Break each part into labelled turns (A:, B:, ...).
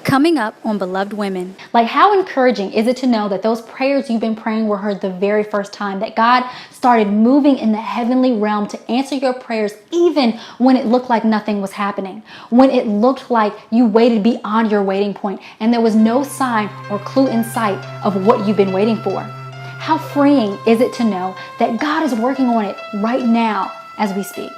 A: Coming up on Beloved Women.
B: Like, how encouraging is it to know that those prayers you've been praying were heard the very first time, that God started moving in the heavenly realm to answer your prayers even when it looked like nothing was happening, when it looked like you waited beyond your waiting point and there was no sign or clue in sight of what you've been waiting for. How freeing is it to know that God is working on it right now as we speak.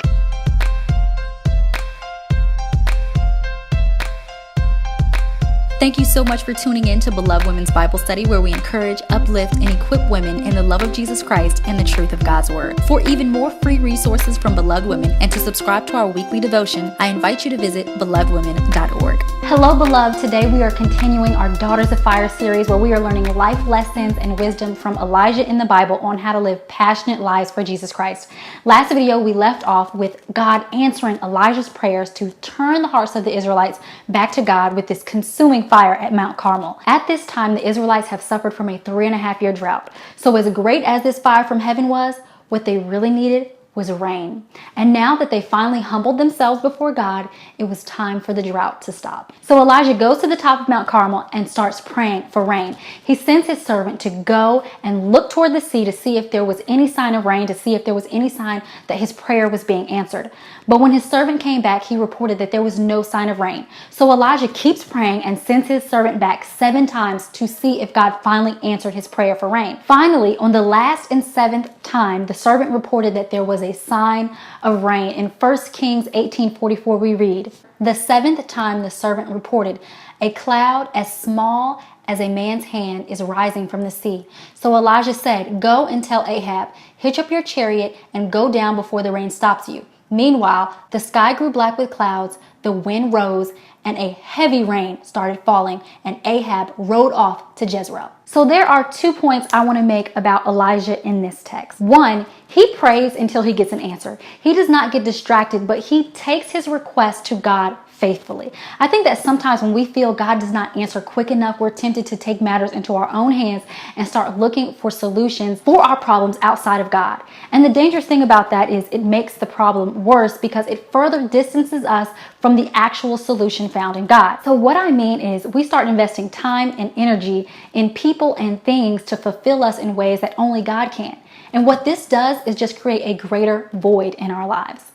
A: Thank you so much for tuning in to Beloved Women's Bible Study, where we encourage, uplift, and equip women in the love of Jesus Christ and the truth of God's Word. For even more free resources from Beloved Women and to subscribe to our weekly devotion, I invite you to visit belovedwomen.org.
B: Hello, beloved. Today we are continuing our Daughters of Fire series, where we are learning life lessons and wisdom from Elijah in the Bible on how to live passionate lives for Jesus Christ. Last video we left off with God answering Elijah's prayers to turn the hearts of the Israelites back to God with this consuming fire at Mount Carmel. At this time, the Israelites have suffered from a 3.5-year drought. So as great as this fire from heaven was, what they really needed was rain. And now that they finally humbled themselves before God, it was time for the drought to stop. So Elijah goes to the top of Mount Carmel and starts praying for rain. He sends his servant to go and look toward the sea to see if there was any sign of rain, to see if there was any sign that his prayer was being answered. But when his servant came back, he reported that there was no sign of rain. So Elijah keeps praying and sends his servant back 7 times to see if God finally answered his prayer for rain. Finally, on the last and 7th time, the servant reported that there was a sign of rain. In 1 Kings 18:44, we read, "The 7th time the servant reported, a cloud as small as a man's hand is rising from the sea. So Elijah said, 'Go and tell Ahab, hitch up your chariot and go down before the rain stops you.' Meanwhile, the sky grew black with clouds, the wind rose, and a heavy rain started falling, and Ahab rode off to Jezreel." So there are 2 points I want to make about Elijah in this text. One, he prays until he gets an answer. He does not get distracted, but he takes his request to God faithfully. I think that sometimes when we feel God does not answer quick enough, we're tempted to take matters into our own hands and start looking for solutions for our problems outside of God. And the dangerous thing about that is it makes the problem worse because it further distances us from the actual solution found in God. So what I mean is we start investing time and energy in people and things to fulfill us in ways that only God can. And what this does is just create a greater void in our lives.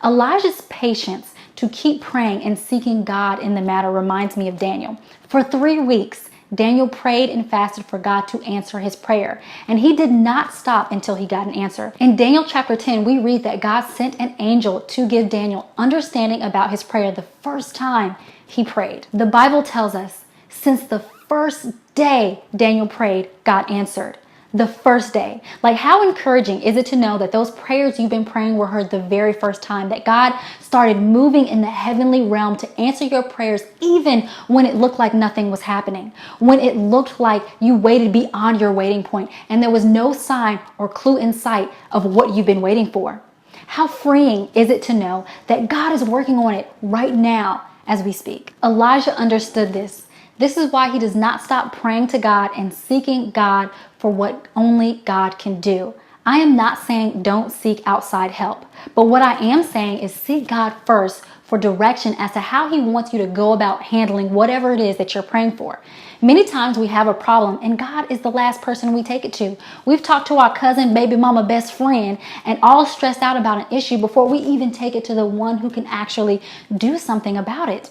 B: Elijah's patience to keep praying and seeking God in the matter reminds me of Daniel. For 3 weeks, Daniel prayed and fasted for God to answer his prayer, and he did not stop until he got an answer. In Daniel chapter 10, we read that God sent an angel to give Daniel understanding about his prayer the first time he prayed. The Bible tells us, since the first day Daniel prayed, God answered. The first day. Like, how encouraging is it to know that those prayers you've been praying were heard the very first time, that God started moving in the heavenly realm to answer your prayers even when it looked like nothing was happening, when it looked like you waited beyond your waiting point and there was no sign or clue in sight of what you've been waiting for. How freeing is it to know that God is working on it right now as we speak. Elijah understood this. This is why he does not stop praying to God and seeking God for what only God can do. I am not saying don't seek outside help, but what I am saying is seek God first for direction as to how he wants you to go about handling whatever it is that you're praying for. Many times we have a problem and God is the last person we take it to. We've talked to our cousin, baby mama, best friend, and all stressed out about an issue before we even take it to the one who can actually do something about it,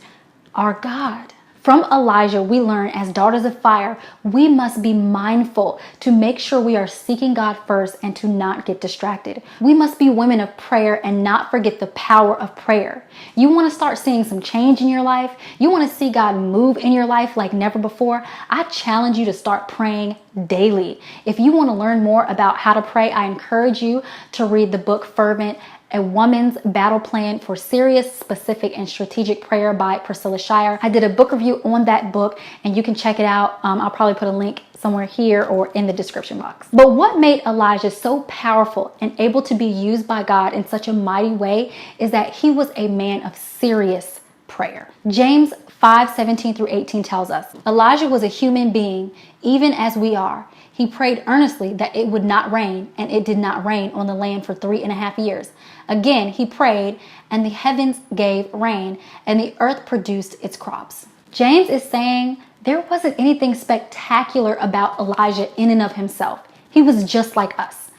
B: our God. From Elijah, we learn as daughters of fire, we must be mindful to make sure we are seeking God first and to not get distracted. We must be women of prayer and not forget the power of prayer. You want to start seeing some change in your life? You want to see God move in your life like never before? I challenge you to start praying daily. If you want to learn more about how to pray, I encourage you to read the book Fervent, A Woman's Battle Plan for Serious, Specific, and Strategic Prayer by Priscilla Shirer. I did a book review on that book and you can check it out. I'll probably put a link somewhere here or in the description box. But what made Elijah so powerful and able to be used by God in such a mighty way is that he was a man of serious prayer. James 5:17-18 tells us, Elijah was a human being, even as we are. He prayed earnestly that it would not rain, and it did not rain on the land for 3.5 years. Again, he prayed, and the heavens gave rain, and the earth produced its crops. James is saying there wasn't anything spectacular about Elijah in and of himself. He was just like us.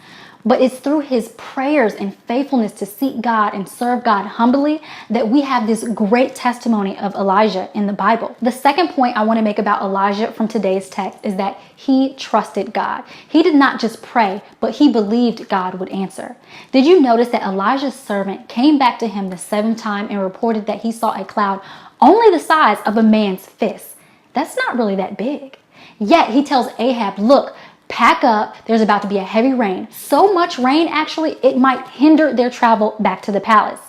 B: But it's through his prayers and faithfulness to seek God and serve God humbly that we have this great testimony of Elijah in the Bible. The second point I want to make about Elijah from today's text is that he trusted God. He did not just pray, but he believed God would answer. Did you notice that Elijah's servant came back to him the seventh time and reported that he saw a cloud only the size of a man's fist? That's not really that big. Yet he tells Ahab, look, pack up, there's about to be a heavy rain. So much rain, actually, it might hinder their travel back to the palace.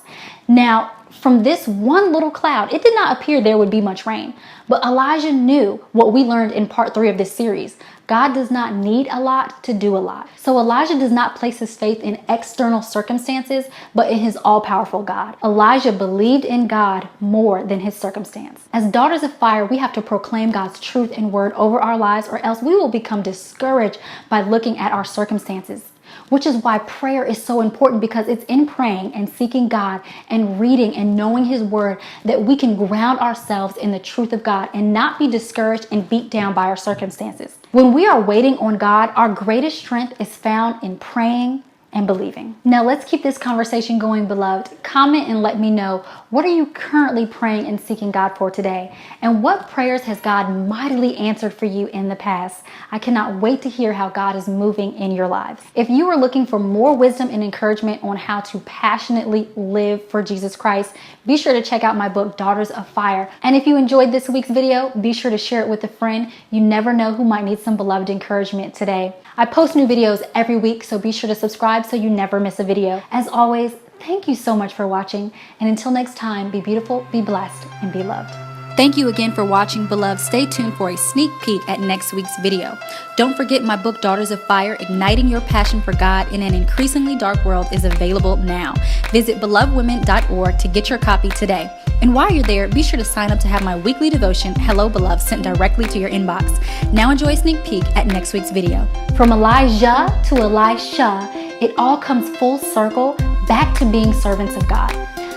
B: Now, from this one little cloud, it did not appear there would be much rain. But Elijah knew what we learned in part 3 of this series. God does not need a lot to do a lot. So Elijah does not place his faith in external circumstances, but in his all-powerful God. Elijah believed in God more than his circumstance. As daughters of fire, we have to proclaim God's truth and word over our lives, or else we will become discouraged by looking at our circumstances. Which is why prayer is so important, because it's in praying and seeking God and reading and knowing his word that we can ground ourselves in the truth of God and not be discouraged and beat down by our circumstances. When we are waiting on God, our greatest strength is found in praying and believing. Now let's keep this conversation going, beloved. Comment and let me know, what are you currently praying and seeking God for today? And what prayers has God mightily answered for you in the past? I cannot wait to hear how God is moving in your lives. If you are looking for more wisdom and encouragement on how to passionately live for Jesus Christ, be sure to check out my book, Daughters of Fire. And if you enjoyed this week's video, be sure to share it with a friend. You never know who might need some beloved encouragement today. I post new videos every week, so be sure to subscribe so you never miss a video. As always, thank you so much for watching. And until next time, be beautiful, be blessed, and be loved.
A: Thank you again for watching, beloved. Stay tuned for a sneak peek at next week's video. Don't forget my book, Daughters of Fire, Igniting Your Passion for God in an Increasingly Dark World is available now. Visit belovedwomen.org to get your copy today. And while you're there, be sure to sign up to have my weekly devotion, Hello Beloved, sent directly to your inbox. Now enjoy a sneak peek at next week's video.
B: From Elijah to Elisha, it all comes full circle back to being servants of God.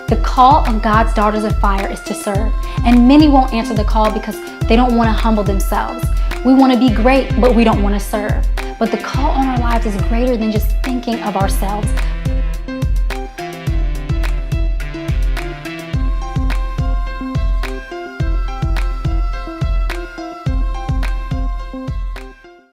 B: The call of God's daughters of fire is to serve, and many won't answer the call because they don't want to humble themselves. We want to be great, but we don't want to serve. But the call on our lives is greater than just thinking of ourselves.